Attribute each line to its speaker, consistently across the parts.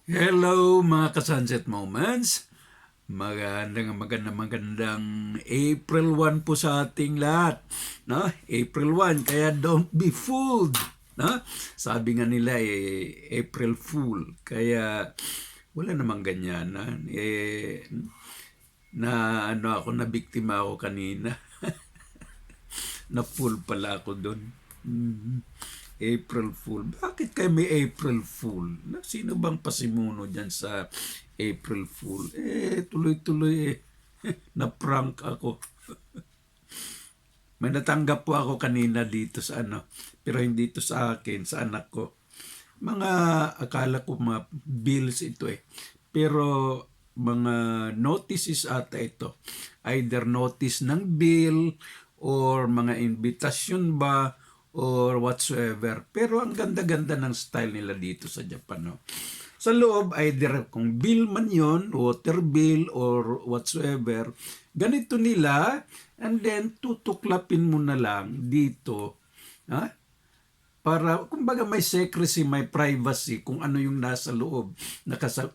Speaker 1: Hello mga ka-Sunset Moments. Magandang April 1 po sa ating lahat. No? April 1, kaya don't be fooled. No? Sabi nga nila April Fool. Kaya wala namang ganyan. Na biktima ako kanina. Na fool pala ako doon. April Fool. Bakit kayo may April Fool? Sino bang pasimuno dyan sa April Fool? Tuloy-tuloy na-prank ako. May natanggap po ako kanina dito sa pero hindi ito sa akin, sa anak ko. Mga akala ko mga bills ito Pero mga notices ata ito. Either notice ng bill or mga invitation ba or whatsoever. Pero ang ganda-ganda ng style nila dito sa Japan. No? Sa loob, either kung bill man yon, water bill or whatsoever, ganito nila, and then tutuklapin mo na lang dito. Ha? Para, kumbaga may secrecy, may privacy kung ano yung nasa loob,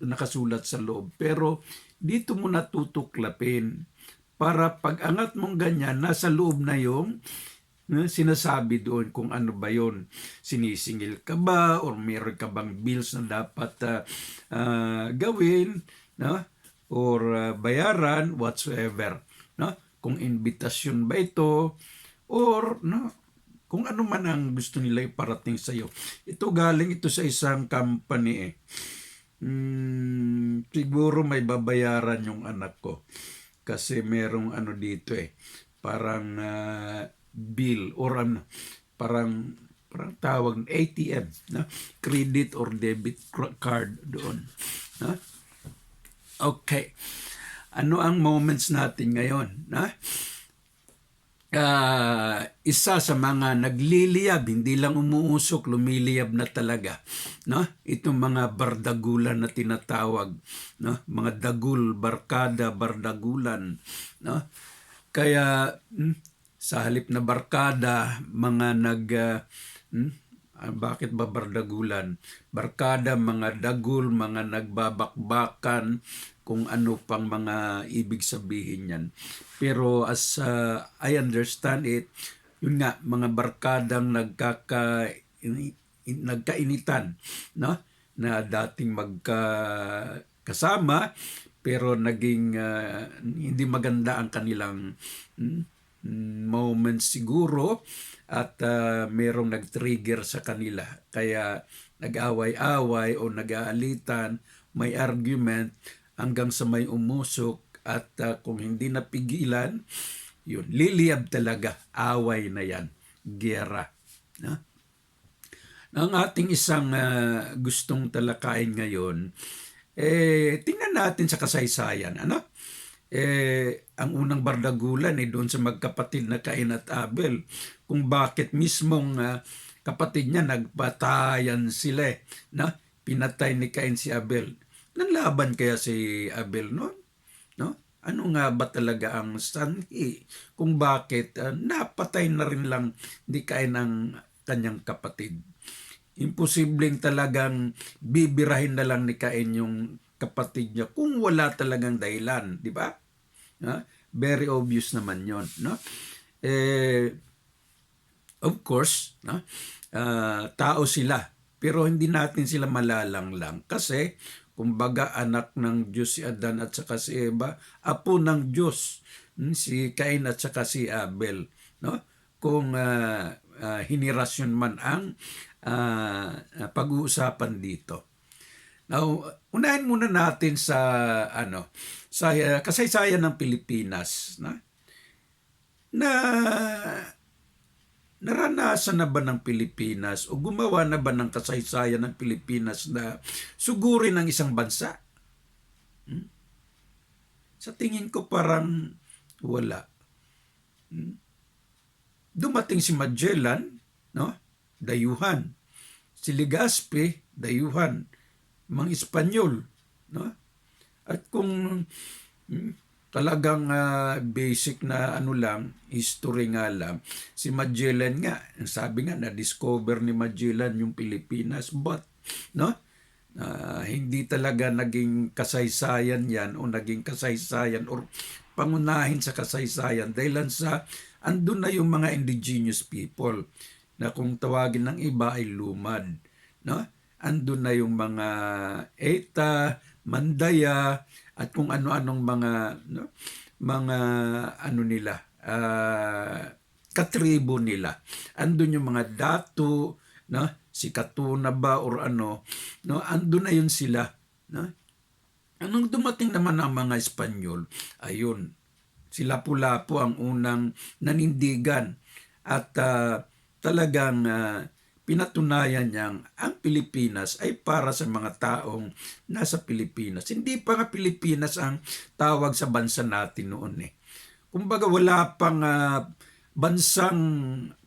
Speaker 1: nakasulat sa loob. Pero dito mo natutuklapin para pag angat mong ganyan, nasa loob na yung sinasabi doon kung ano ba yon, sinisingil ka ba or meron ka bang bills na dapat gawin, no? Or bayaran whatsoever, no? Kung invitation ba ito or no, kung ano man ang gusto nila iparating sa iyo. Ito galing ito sa isang company siguro may babayaran yung anak ko kasi merong dito parang bill or parang tawag ATM, na credit or debit card doon. Na? Okay. Ano ang moments natin ngayon? Na? Isa sa mga nagliliyab, hindi lang umuusok, lumiliyab na talaga. No? Itong mga bardagulan na tinatawag. No? Mga dagul, barkada, bardagulan. No? Kaya sa halip na barkada, mga bakit ba bardagulan? Barkada, mga dagul, mga nagbabakbakan, kung ano pang mga ibig sabihin yan. Pero as I understand it, yun nga, mga barkadang nagkainitan, no? Na dating magkasama, pero naging hindi maganda ang kanilang moments siguro at merong nag-trigger sa kanila. Kaya nag-away-away o nag-aalitan, may argument hanggang sa may umusok at kung hindi napigilan, yun, liliyab talaga, away na yan, giyera. No? Ang ating isang gustong talakayin ngayon, tingnan natin sa kasaysayan. Ang unang bardagulan doon sa magkapatid na Cain at Abel, kung bakit mismong kapatid niya nagpatayan sila na pinatay ni Cain si Abel. Nanlaban kaya si Abel noon? No? Ano nga ba talaga ang sanhi kung bakit napatay na rin lang ni Cain ang kanyang kapatid? Imposibleng talagang bibirahin na lang ni Cain yung kapatid niya kung wala talagang dahilan, di ba? Very obvious naman yon, no? Of course, no? Tao sila, pero hindi natin sila malalang lang kasi kumbaga anak ng Diyos si Adan at saka si Eva, apo ng Diyos si Cain at saka si Abel, no? Kung hinirasyon man ang pag-uusapan dito. Now, unahin muna natin sa sa kasaysayan ng Pilipinas, na naranasan na ba ng Pilipinas o gumawa na ba ng kasaysayan ng Pilipinas na sugurin ng isang bansa? Sa tingin ko parang wala. Dumating si Magellan, no? Dayuhan. Si Legazpi, dayuhan. Mga Espanyol, no? At kung talagang basic na lang, history nga lang, si Magellan nga, sabi nga na-discover ni Magellan yung Pilipinas, but no? Hindi talaga naging kasaysayan yan o naging kasaysayan or pangunahin sa kasaysayan dahil sa andun na yung mga indigenous people na kung tawagin ng iba ay lumad. No? Andun na yung mga Eta, Mandaya, at kung ano-anong mga no, mga ano nila, katribo nila. Andun yung mga Datu, no? Si Katuna ba or ano, no? Andun na yun sila. No? Anong dumating naman ang mga Espanyol, ayun, si Lapu-Lapu ang unang nanindigan at talagang pinatunayan niyang ang Pilipinas ay para sa mga taong nasa Pilipinas. Hindi pa nga Pilipinas ang tawag sa bansa natin noon eh. Kumbaga wala pang bansang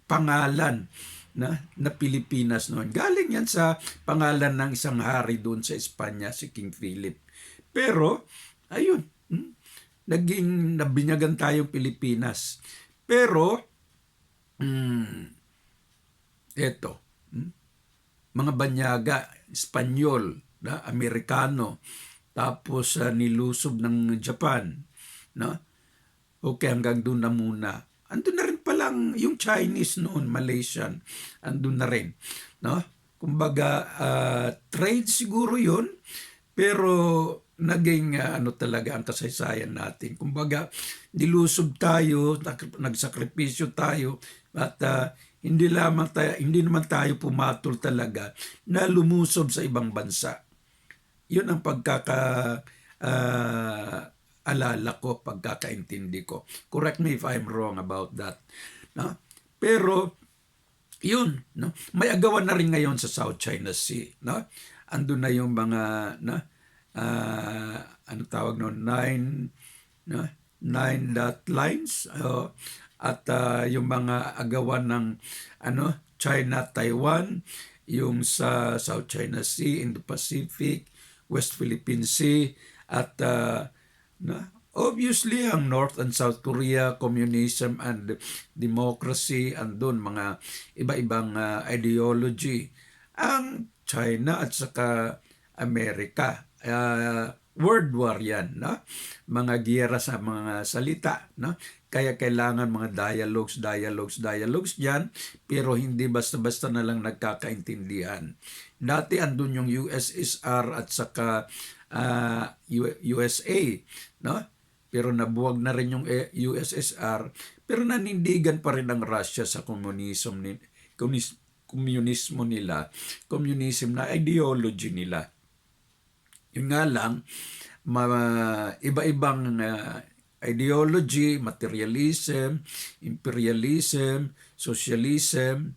Speaker 1: pangalan na Pilipinas noon. Galing yan sa pangalan ng isang hari doon sa Espanya, si King Philip. Pero, ayun, naging nabinyagan tayong Pilipinas. Pero, eto, mga banyaga, Espanyol, Amerikano, tapos nilusob ng Japan, no? Okay, hanggang doon na muna. Andun na rin palang yung Chinese noon, Malaysian, andun na rin, no? Kumbaga, trade siguro yun, pero naging ano talaga ang kasaysayan natin. Kumbaga, nilusob tayo, nagsakripisyo tayo, at hindi naman tayo pumatol talaga na lumusob sa ibang bansa. Yun ang alala ko, pagkakaintindi ko. Correct me if I'm wrong about that. No? Pero, yun, no? May agawan na rin ngayon sa South China Sea. No? Andun na yung mga, no? Ano tawag no? Nine dot lines. At yung mga agawan ng China, Taiwan, yung sa South China Sea, Indo-Pacific, West Philippine Sea, at obviously ang North and South Korea, communism and democracy, andun mga iba-ibang ideology. Ang China at saka Amerika, World War yan, no? Mga giyera sa mga salita, no? Kaya kailangan mga dialogues dyan, pero hindi basta-basta na lang nagkakaintindihan. Dati andun yung USSR at saka USA, no? Pero nabuwag na rin yung USSR, pero nanindigan pa rin ang Russia sa communism na ideology nila. Yun nga lang, iba-ibang ideology, materialism, imperialism, socialism,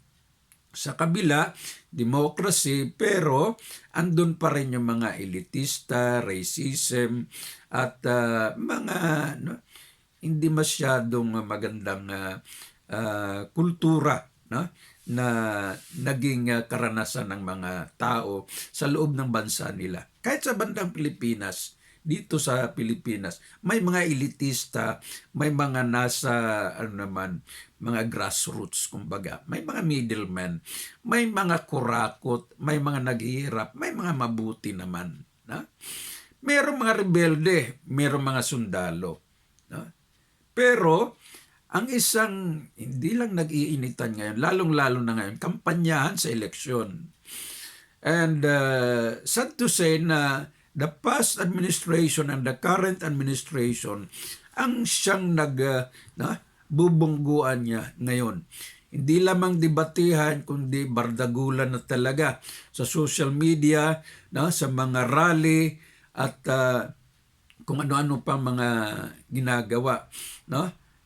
Speaker 1: sa kabila, democracy, pero andun pa rin yung mga elitista, racism, at mga hindi masyadong magandang kultura, no? Na naging karanasan ng mga tao sa loob ng bansa nila. Kahit sa bandang Pilipinas, dito sa Pilipinas, may mga elitista, may mga nasa mga grassroots, kumbaga. May mga middlemen, may mga kurakot, may mga naghihirap, may mga mabuti naman. Na? Merong mga rebelde, merong mga sundalo. Na? Pero, ang isang, hindi lang nag-iinitan ngayon, lalong-lalo na ngayon, kampanyahan sa eleksyon. And sad to say na the past administration and the current administration ang siyang bubungguan niya ngayon. Hindi lamang debatihan, kundi bardagulan na talaga sa social media, sa mga rally, at kung ano-ano pang mga ginagawa.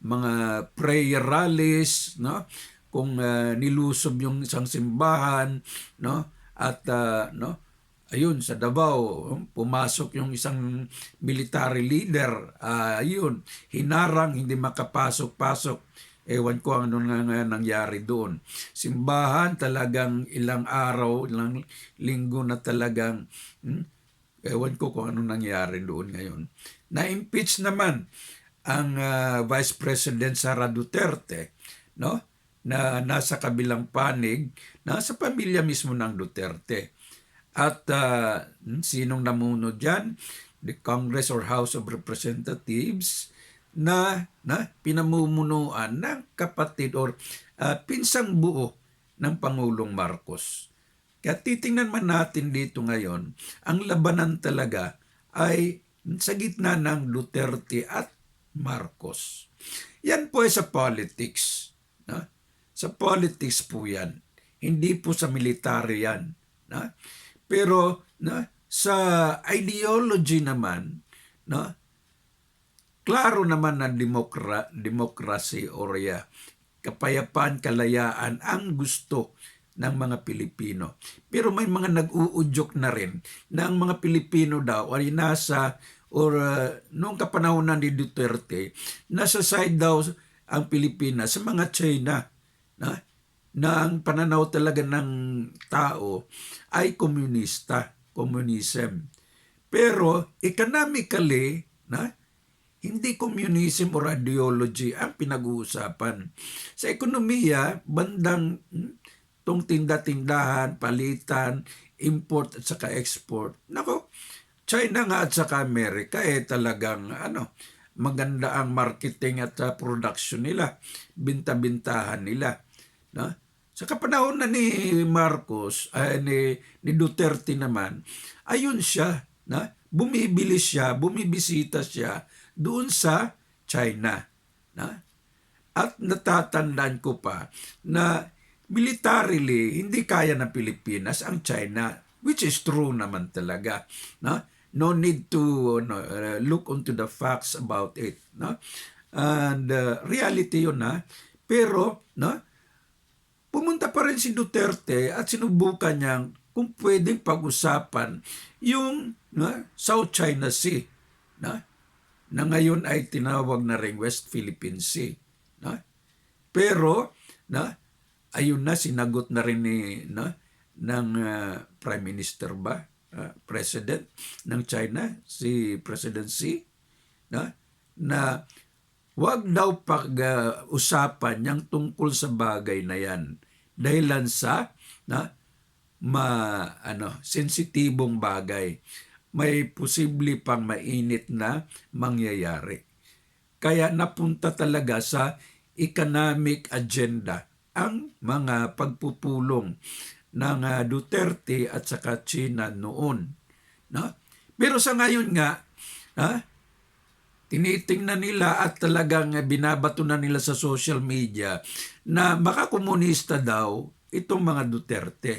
Speaker 1: Mga prayer rallies, kung nilusob yung isang simbahan, at ayun, sa Davao, pumasok yung isang military leader, ayun, hinarang, hindi makapasok-pasok. Ewan ko ano nga nangyari doon. Simbahan talagang ilang araw, ilang linggo na talagang, ewan ko kung ano nangyari doon ngayon. Na-impeach naman ang Vice President Sara Duterte, na nasa kabilang panig, nasa pamilya mismo ng Duterte. At sinong namuno dyan? The Congress or House of Representatives na pinamumunuan ng kapatid or pinsang buo ng Pangulong Marcos. Kaya titingnan man natin dito ngayon, ang labanan talaga ay sa gitna ng Duterte at Marcos. Yan po ay sa politics. No? Sa politics po yan. Hindi po sa military yan. No? Pero sa ideology naman, no? Klaro naman na demokrasy or kapayapaan, kalayaan ang gusto ng mga Pilipino. Pero may mga nag-uudyok na rin na ang mga Pilipino daw ay nasa noong kapanahonan ni Duterte, nasa side daw ang Pilipinas sa mga China na ang pananaw talaga ng tao ay communism. Pero economically, hindi communism or ideology ang pinag-uusapan. Sa ekonomiya, bandang tong tinda-tindahan, palitan, import at saka export. Nako, China nga at saka Amerika talagang maganda ang marketing at production nila, binta-bintahan nila. No? Sa kapanahon na ni Marcos, ni Duterte naman, ayun siya, bumibisita siya doon sa China. At natatandaan ko pa na militarily, hindi kaya ng Pilipinas ang China, which is true naman talaga. No need to look into the facts about it. And reality yun. Pero pumunta pa rin si Duterte at sinubukan niyang kung pwedeng pag-usapan yung South China Sea na ngayon ay tinawag na ring West Philippine Sea. Pero ayun na, sinagot na rin ng Prime Minister ba? President ng China, si President Xi, na wag daw pag-usapan yung tungkol sa bagay na yan. Dahilan sa sensitibong bagay. May posible pang mainit na mangyayari. Kaya napunta talaga sa economic agenda ang mga pagpupulong ng Duterte at saka China noon. Pero sa ngayon nga, tinitingnan nila at talagang binabato na nila sa social media na makakomunista daw itong mga Duterte.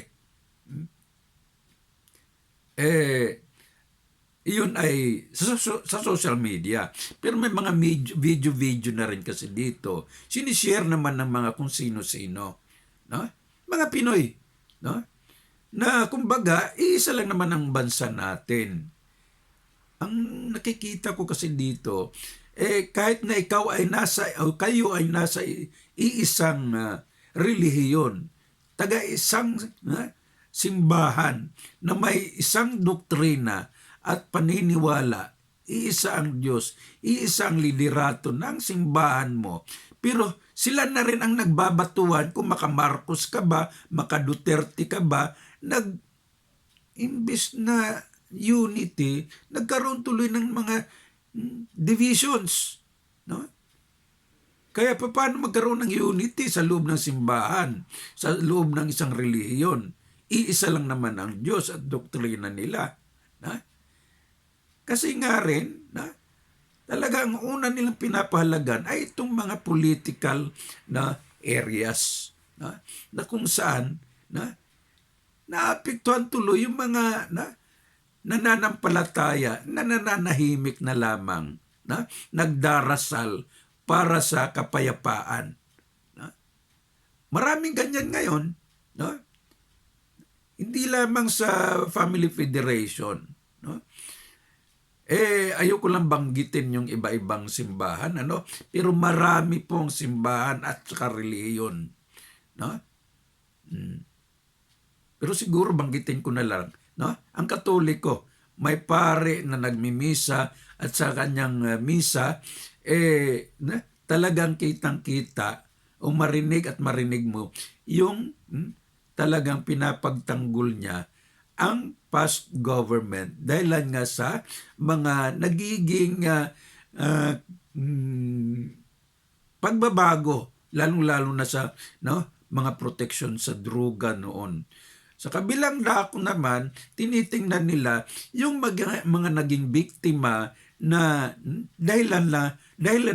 Speaker 1: Iyon ay sa social media. Pero may mga video na rin kasi dito. Sinishare naman ng mga kung sino-sino. Mga Pinoy. Na kumbaga, iisa lang naman ang bansa natin. Ang nakikita ko kasi dito, kahit na ikaw ay kayo ay nasa iisang relihiyon, taga isang simbahan na may isang doktrina at paniniwala, iisa ang Diyos, iisa ang liderato ng simbahan mo. Pero sila na rin ang nagbabatuan kung maka-Marcos ka ba, maka-Duterte ka ba, imbes na unity, nagkaroon tuloy ng mga divisions. Kaya paano magkaroon ng unity sa loob ng simbahan, sa loob ng isang relihiyon? Iisa lang naman ang Diyos at doktrina nila. Kasi nga rin, talaga ang una nilang pinapahalagan ay itong mga political na areas na kung saan naapektuhan tuloy yung mga nananampalataya na nananahimik na lamang nagdarasal para sa kapayapaan. Maraming ganyan ngayon. Hindi lamang sa Family Federation. Ayoko lang banggitin yung iba-ibang simbahan, pero marami pong simbahan at saka relihiyon. Pero siguro banggitin ko na lang, ang Katoliko, may pare na nagmimisa at sa kanyang misa, talagang kitang-kita o marinig mo yung talagang pinapagtanggol niya ang past government dahilan nga sa mga nagiging ah, mm, pagbabago, lalong-lalo na sa mga proteksyon sa droga noon. Sa kabilang dako naman, tinitingnan nila yung mga naging biktima na dahilan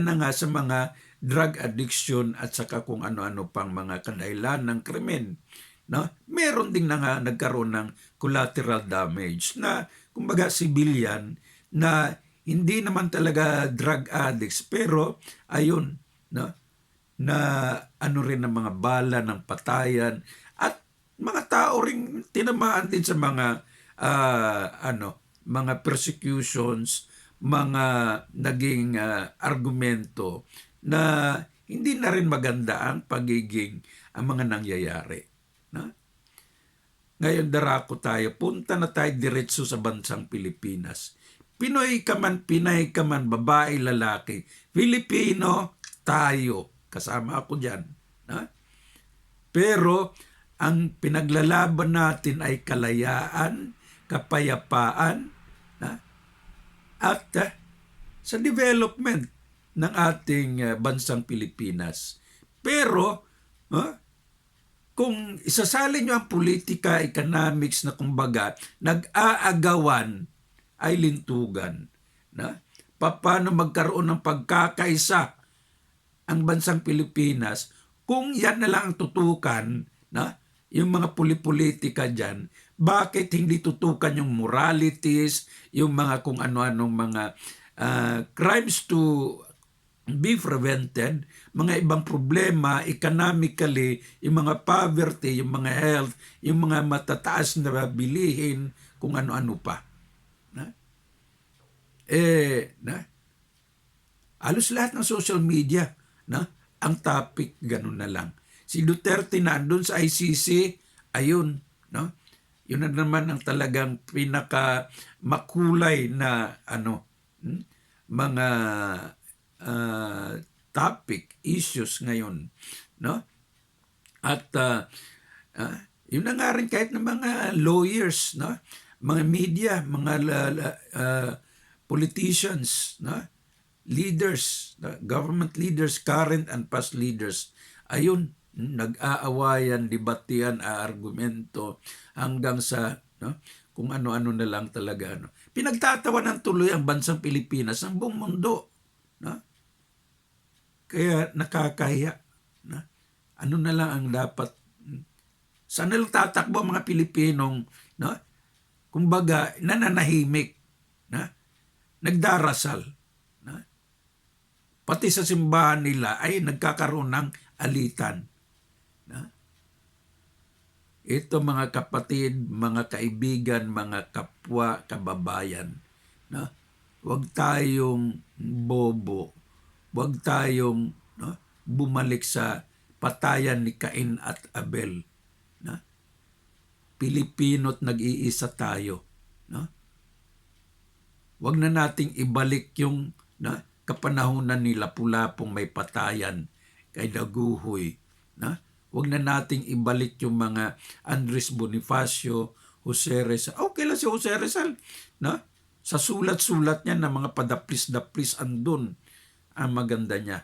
Speaker 1: na nga sa mga drug addiction at saka kung ano-ano pang mga kadahilan ng krimen. No? Meron din na nga nagkaroon ng collateral damage na kumbaga civilian na hindi naman talaga drug addicts pero ayun, no? Na ano rin ng mga bala ng patayan at mga tao ring tinamaan din sa mga mga persecutions, mga naging argumento na hindi na rin maganda ang pagiging ang mga nangyayari. No? Ngayon darako tayo, punta na tayo diretso sa bansang Pilipinas. Pinoy ka man, Pinay ka man, babae, lalaki, Filipino tayo. Kasama ako dyan. No? Pero ang pinaglalaban natin ay kalayaan, kapayapaan, na? At sa development ng ating bansang Pilipinas. Pero kung isasalin nyo ang politika, economics na kumbaga, nag-aagawan ay lintugan. Na? Paano magkaroon ng pagkakaisa ang bansang Pilipinas kung yan na lang ang tutukan, na? Yung mga politika dyan, bakit hindi tutukan yung moralities, yung mga kung ano-anong mga crimes to be prevented, mga ibang problema economically, yung mga poverty, yung mga health, yung mga matataas na bilihin, kung ano-ano pa. Halos lahat ng social media, ang topic ganun na lang. Si Duterte nandun sa ICC, ayun, yun na naman ang talagang pinaka makulay na mga topic, issues ngayon. No? At yun na nga rin kahit ng mga lawyers, mga media, mga politicians, leaders, government leaders, current and past leaders, ayun, nag-aawayan, debatian, argumento hanggang sa kung ano-ano na lang talaga. Pinagtatawanan tuloy ang bansang Pilipinas ng buong mundo. Kaya nakakahiya. Ano na lang ang dapat? Saan na lang tatakbo ang mga Pilipinong kumbaga nananahimik, nagdarasal. Pati sa simbahan nila ay nagkakaroon ng alitan. Ito mga kapatid, mga kaibigan, mga kapwa, kababayan, huwag tayong bobo, huwag tayong bumalik sa patayan ni Cain at Abel. Pilipino't nag-iisa tayo. Huwag na nating ibalik yung kapanahunan ni Lapu-Lapong may patayan kay Daguhoy. Huwag na nating ibalik yung mga Andres Bonifacio, Jose Rizal. Okay lang si Jose Rizal. Sa sulat-sulat niya na mga padaplis-daplis andun ang maganda niya.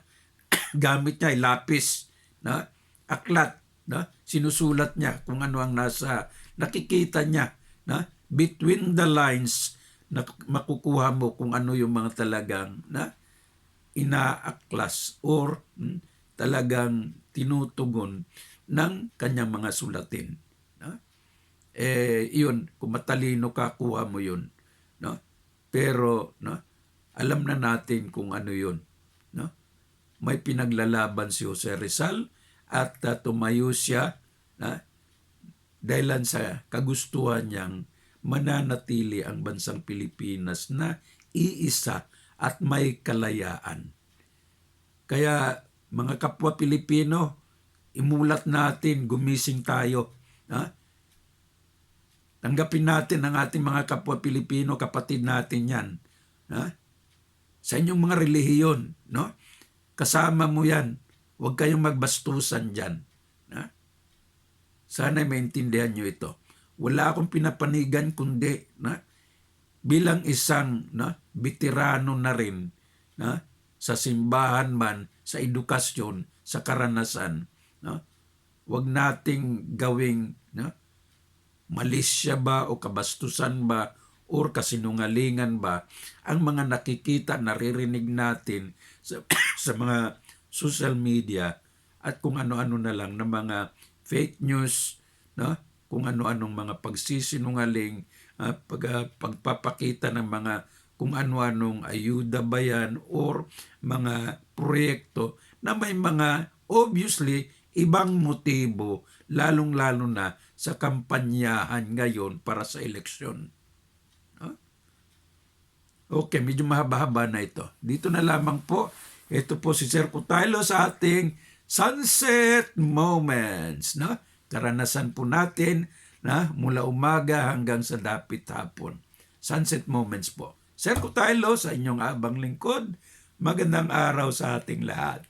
Speaker 1: Gamit niya ay lapis, aklat, sinusulat niya kung ano ang nasa, nakikita niya, between the lines, na makukuha mo kung ano yung mga talagang inaaklas or talagang tinutugon ng kanyang mga sulatin. Yun, kung matalino ka, kuha mo yun. Pero alam na natin kung ano yun. May pinaglalaban si Jose Rizal at tumayo siya dahilan sa kagustuhan niyang mananatili ang bansang Pilipinas na iisa at may kalayaan. Kaya mga kapwa Pilipino, imulat natin, gumising tayo. Tanggapin natin ang ating mga kapwa Pilipino, kapatid natin yan. Sa inyong mga relihiyon, kasama mo yan. Huwag kayong magbastusan dyan. Sana maintindihan nyo ito. wala akong pinapanigan kundi na bilang isang veterano na rin sa simbahan man, sa edukasyon, sa karanasan, wag nating gawing malisya ba o kabastusan ba or kasinungalingan ba ang mga nakikita, naririnig natin sa mga social media at kung ano-ano na lang na mga fake news, kung ano-anong mga pagsisinungaling, pagpapakita ng mga kung ano-anong ayuda ba yan or mga proyekto na may mga obviously ibang motibo, lalong-lalo na sa kampanyahan ngayon para sa eleksyon. Okay, medyo mahaba-haba na ito. Dito na lamang po. Ito po si Sir Cutaylo sa ating Sunset Moments. Karanasan po natin mula umaga hanggang sa dapit hapon. Sunset Moments po. Sir Cutaylo sa inyong abang lingkod. Magandang araw sa ating lahat.